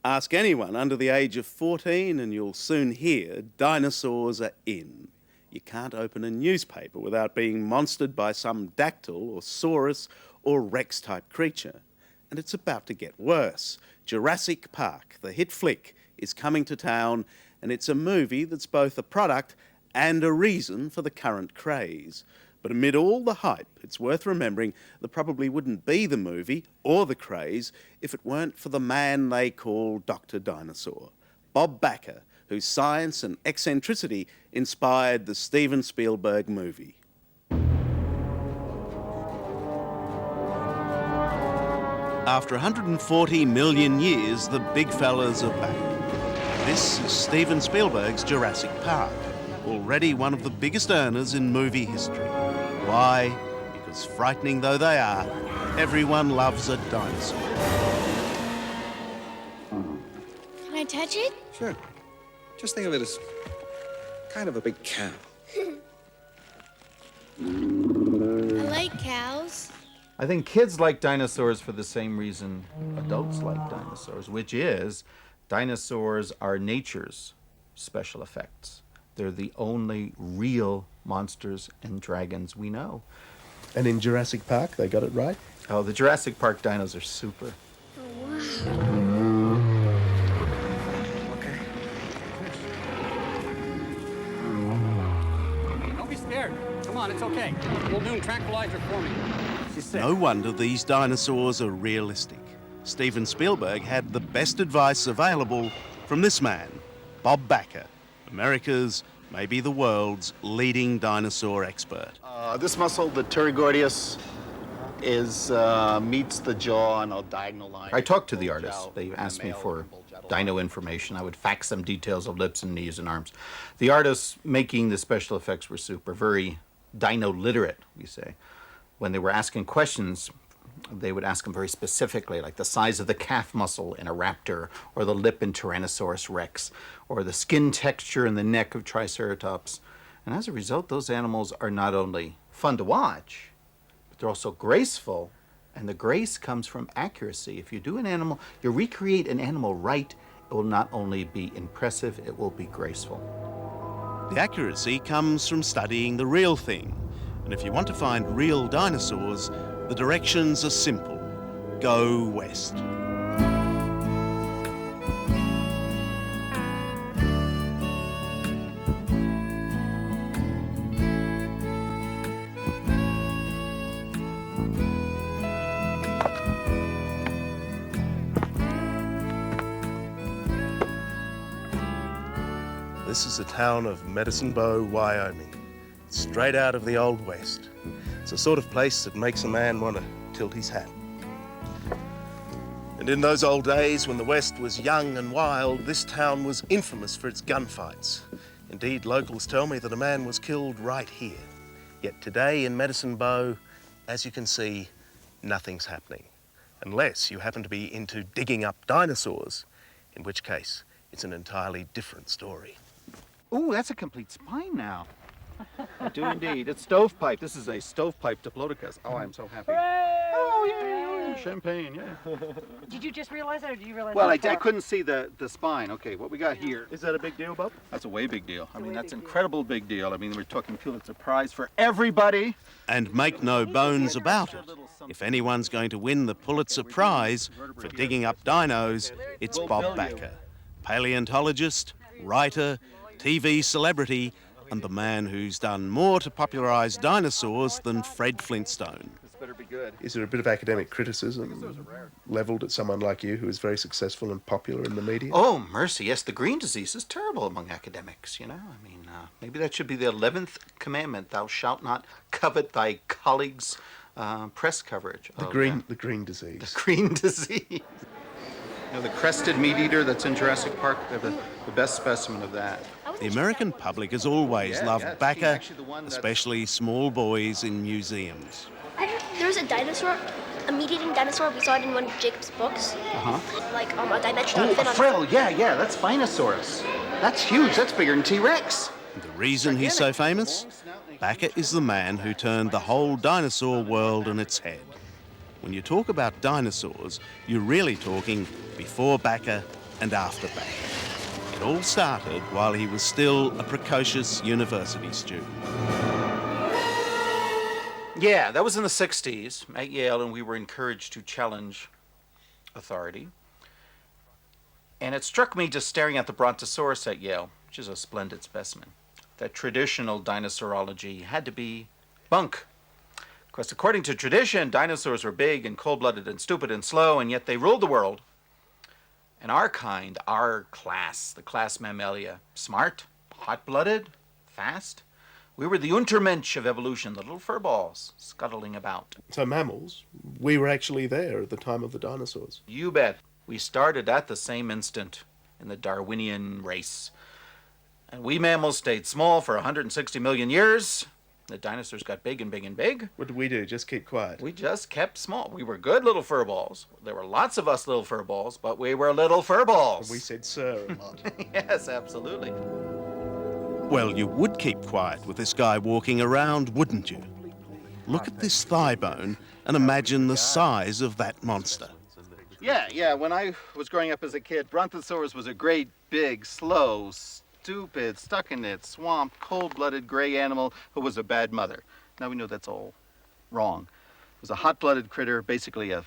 Ask anyone under the age of 14 and you'll soon hear dinosaurs are in. You can't open a newspaper without being monstered by some dactyl or saurus or rex-type creature. And it's about to get worse. Jurassic Park, the hit flick, is coming to town, and it's a movie that's both a product and a reason for the current craze. But amid all the hype, it's worth remembering there probably wouldn't be the movie or the craze if it weren't for the man they call Dr. Dinosaur, Bob Bakker, whose science and eccentricity inspired the Steven Spielberg movie. After 140 million years, the big fellas are back. This is Steven Spielberg's Jurassic Park, already one of the biggest earners in movie history. Why? Because frightening though they are, everyone loves a dinosaur. Can I touch it? Sure. Just think of it as kind of a big cow. I like cows. I think kids like dinosaurs for the same reason adults like dinosaurs, which is dinosaurs are nature's special effects. They're the only real monsters and dragons we know. And in Jurassic Park, they got it right? Oh, the Jurassic Park dinos are super. Oh, wow. Okay. Don't be scared. Come on, it's okay. We'll do a tranquilizer for me. She's sick. No wonder these dinosaurs are realistic. Steven Spielberg had the best advice available from this man, Bob Bakker, America's, maybe the world's, leading dinosaur expert. This muscle, the pterygordius, meets the jaw on a diagonal line. I talked to the artists. They asked me for dino information. I would fax them details of lips and knees and arms. The artists making the special effects were super, very dino literate, we say. When they were asking questions, they would ask them very specifically, like the size of the calf muscle in a raptor, or the lip in Tyrannosaurus rex, or the skin texture in the neck of Triceratops. And as a result, those animals are not only fun to watch, but they're also graceful, and the grace comes from accuracy. If you do an animal, you recreate an animal right, it will not only be impressive, it will be graceful. The accuracy comes from studying the real thing. And if you want to find real dinosaurs, the directions are simple. Go west. This is the town of Medicine Bow, Wyoming. It's straight out of the Old West. It's the sort of place that makes a man want to tilt his hat. And in those old days, when the West was young and wild, this town was infamous for its gunfights. Indeed, locals tell me that a man was killed right here. Yet today in Medicine Bow, as you can see, nothing's happening. Unless you happen to be into digging up dinosaurs, in which case it's an entirely different story. Ooh, that's a complete spine now. I do indeed. It's stovepipe. This is a stovepipe diplodocus. Oh, I'm so happy. Hooray! Oh, yeah, champagne, yeah. Did you just realize that, or did you realize Well, I that? couldn't see the spine. Okay, what we got here. Is that a big deal, Bob? That's a way big deal. I mean, that's incredible big deal. I mean, we're talking Pulitzer Prize for everybody. And make no bones about it. If anyone's going to win the Pulitzer Prize for digging up dinos, it's Bob Bakker, paleontologist, writer, TV celebrity, and the man who's done more to popularise dinosaurs than Fred Flintstone. This better be good. Is there a bit of academic criticism levelled at someone like you who is very successful and popular in the media? Oh, mercy, yes, the green disease is terrible among academics, you know. I mean, maybe that should be the 11th commandment. Thou shalt not covet thy colleagues' press coverage. The green disease. The green disease. You know, the crested meat eater that's in Jurassic Park, they're the best specimen of that. The American public has always loved Bakker, especially small boys in museums. There's a dinosaur, a meat-eating dinosaur. We saw it in one of Jacob's books. Like a dimensional fin a on frill, yeah, that's Spinosaurus. That's huge, that's bigger than T-Rex. The reason he's so famous? Bakker is the man who turned the whole dinosaur world on its head. When you talk about dinosaurs, you're really talking before Bakker, and after Bakker. It all started while he was still a precocious university student. Yeah, that was in the 60s at Yale, and we were encouraged to challenge authority. And it struck me just staring at the Brontosaurus at Yale, which is a splendid specimen, that traditional dinosaurology had to be bunk. Of course, according to tradition, dinosaurs were big and cold-blooded and stupid and slow, and yet they ruled the world. And our kind, our class, the class Mammalia, smart, hot-blooded, fast. We were the Untermensch of evolution, the little furballs scuttling about. So mammals, we were actually there at the time of the dinosaurs. You bet. We started at the same instant in the Darwinian race. And we mammals stayed small for 160 million years. The dinosaurs got big and big and big. What did we do? Just keep quiet? We just kept small. We were good little furballs. There were lots of us little furballs, but we were little furballs. We said sir a lot. Yes, absolutely. Well, you would keep quiet with this guy walking around, wouldn't you? Look at this thigh bone and imagine the size of that monster. Yeah. When I was growing up as a kid, Brontosaurus was a great, big, slow, stupid, stuck-in-it, swamp, cold-blooded gray animal who was a bad mother. Now we know that's all wrong. It was a hot-blooded critter, basically a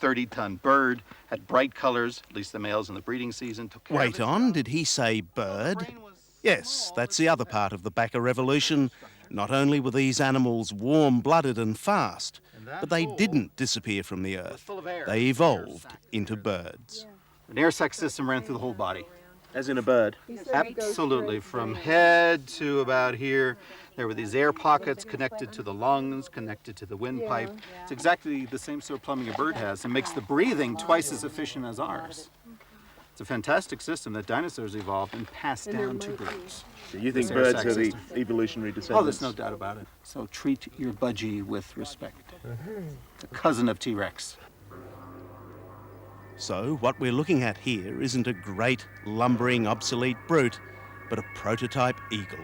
30-ton bird, had bright colors, at least the males in the breeding season. Took care of Wait its on, young. did he say bird? The brain was Yes, small, that's the other part of the Bakker revolution. Not only were these animals warm-blooded and fast, but they didn't disappear from the earth. full of air. They evolved into birds. An air sac system ran through the whole body. As in a bird. Absolutely, from head to about here. There were these air pockets connected to the lungs, connected to the windpipe. It's exactly the same sort of plumbing a bird has and makes the breathing twice as efficient as ours. It's a fantastic system that dinosaurs evolved and passed down to birds. Do you think This air birds sac are the system. evolutionary descendants? Oh, there's no doubt about it. So treat your budgie with respect. The cousin of T-Rex. So what we're looking at here isn't a great, lumbering, obsolete brute, but a prototype eagle.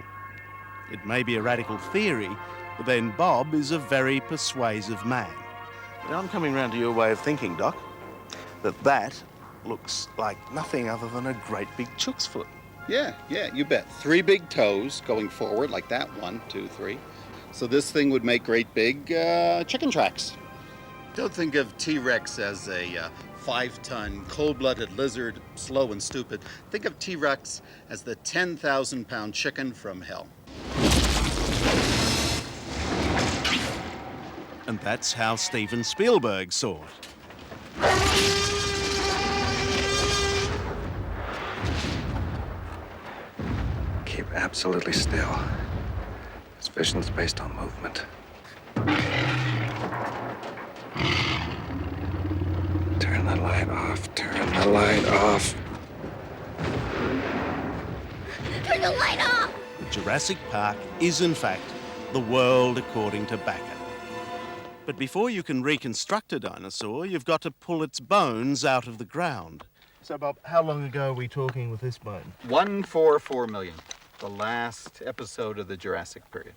It may be a radical theory, but then Bob is a very persuasive man. Now I'm coming round to your way of thinking, Doc, that looks like nothing other than a great big chook's foot. Yeah, you bet. 3 big toes going forward like that. 1, 2, 3. So this thing would make great big chicken tracks. Don't think of T-Rex as a 5-ton, cold-blooded lizard, slow and stupid. Think of T-Rex as the 10,000-pound chicken from hell. And that's how Steven Spielberg saw it. Keep absolutely still. This vision is based on movement. Turn the light off. Turn the light off. Turn the light off! Jurassic Park is, in fact, the world according to Bakker. But before you can reconstruct a dinosaur, you've got to pull its bones out of the ground. So, Bob, how long ago are we talking with this bone? 144 million. The last episode of the Jurassic period.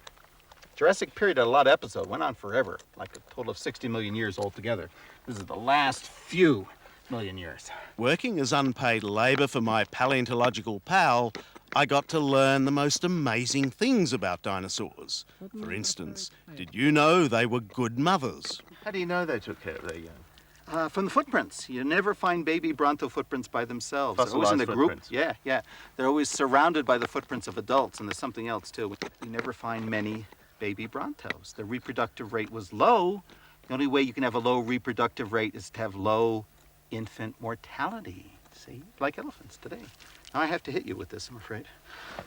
Jurassic period had a lot of episodes, went on forever, like a total of 60 million years altogether. This is the last few million years. Working as unpaid labour for my paleontological pal, I got to learn the most amazing things about dinosaurs. For instance, did you know they were good mothers? How do you know they took care of their young? From the footprints. You never find baby Bronto footprints by themselves. They're always in a Fossilized group. footprints. Yeah. They're always surrounded by the footprints of adults, and there's something else too. You never find many baby Brontos. The reproductive rate was low. The only way you can have a low reproductive rate is to have low infant mortality. See, like elephants today. Now I have to hit you with this, I'm afraid.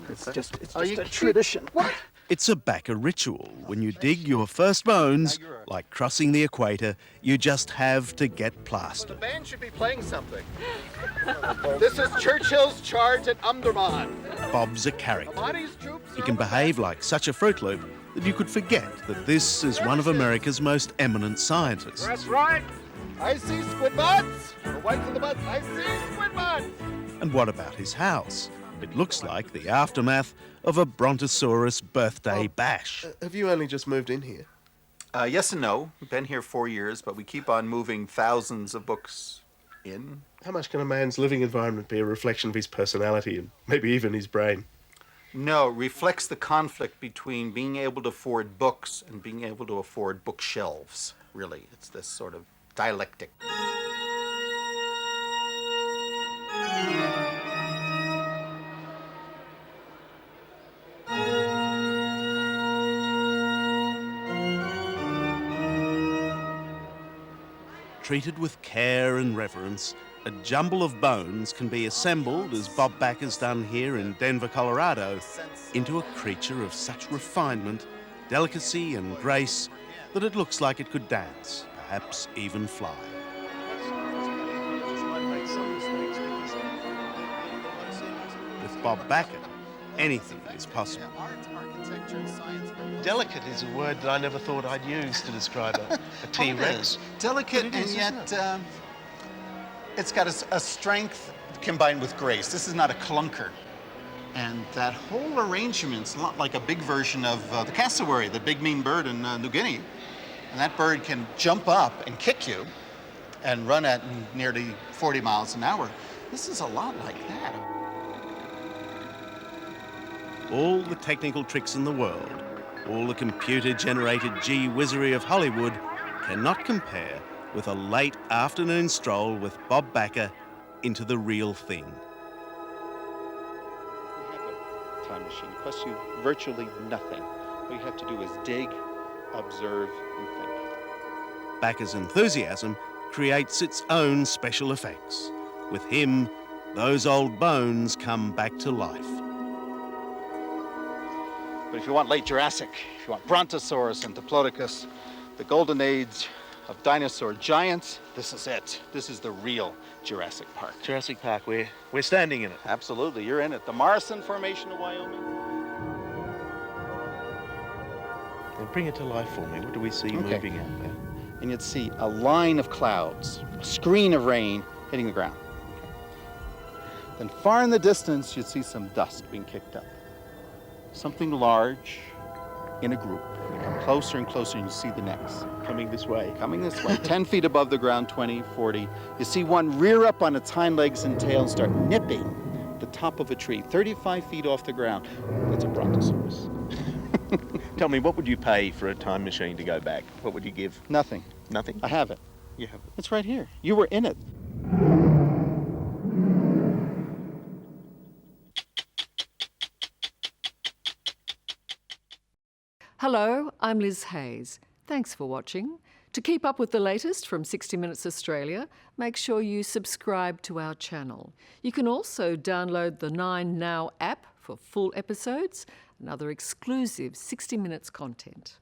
It's just a tradition. What? It's a Bakker ritual. When you dig your first bones, like crossing the equator, you just have to get plastered. band should be playing something. This is Churchill's charge at Umdurman. Bob's a character. Mahdi's troops He can behave like such a Fruit Loop that you could forget that this is one of America's most eminent scientists. That's right. I see squid buds. The whites of the buds. I see squid buds. And what about his house? It looks like the aftermath of a Brontosaurus birthday bash. Have you only just moved in here? Yes and no. We've been here 4 years, but we keep on moving thousands of books in. How much can a man's living environment be a reflection of his personality and maybe even his brain? No, it reflects the conflict between being able to afford books and being able to afford bookshelves, really. It's this sort of dialectic. Treated with care and reverence, a jumble of bones can be assembled, as Bob Bakker's done here in Denver, Colorado, into a creature of such refinement, delicacy and grace that it looks like it could dance, perhaps even fly. With Bob Bakker, anything is possible. Delicate is a word that I never thought I'd use to describe a T-Rex. Delicate, It and is, yet it's got a strength combined with grace. This is not a clunker. And that whole arrangement's a lot like a big version of the cassowary, the big mean bird in New Guinea. And that bird can jump up and kick you and run at nearly 40 miles an hour. This is a lot like that. All the technical tricks in the world, all the computer-generated gee-whizzery of Hollywood cannot compare with a late afternoon stroll with Bob Bakker into the real thing. We have a time machine. It costs you virtually nothing. All you have to do is dig, observe, and think. Bakker's enthusiasm creates its own special effects. With him, those old bones come back to life. But if you want late Jurassic, if you want Brontosaurus and Diplodocus, the golden age of dinosaur giants, this is it. This is the real Jurassic Park. Jurassic Park, we're standing in it. Absolutely, you're in it. The Morrison Formation of Wyoming. Now bring it to life for me. What do we see moving out there? And you'd see a line of clouds, a screen of rain hitting the ground. Then far in the distance, you'd see some dust being kicked up. Something large in a group. You come closer and closer and you see the next. Coming this way. Coming this way, 10 feet above the ground, 20, 40. You see one rear up on its hind legs and tail and start nipping the top of a tree, 35 feet off the ground. That's a Brontosaurus. Tell me, what would you pay for a time machine to go back? What would you give? Nothing. Nothing? I have it. You have it. It's right here. You were in it. Hello, I'm Liz Hayes. Thanks for watching. To keep up with the latest from 60 Minutes Australia, make sure you subscribe to our channel. You can also download the 9 Now app for full episodes and other exclusive 60 Minutes content.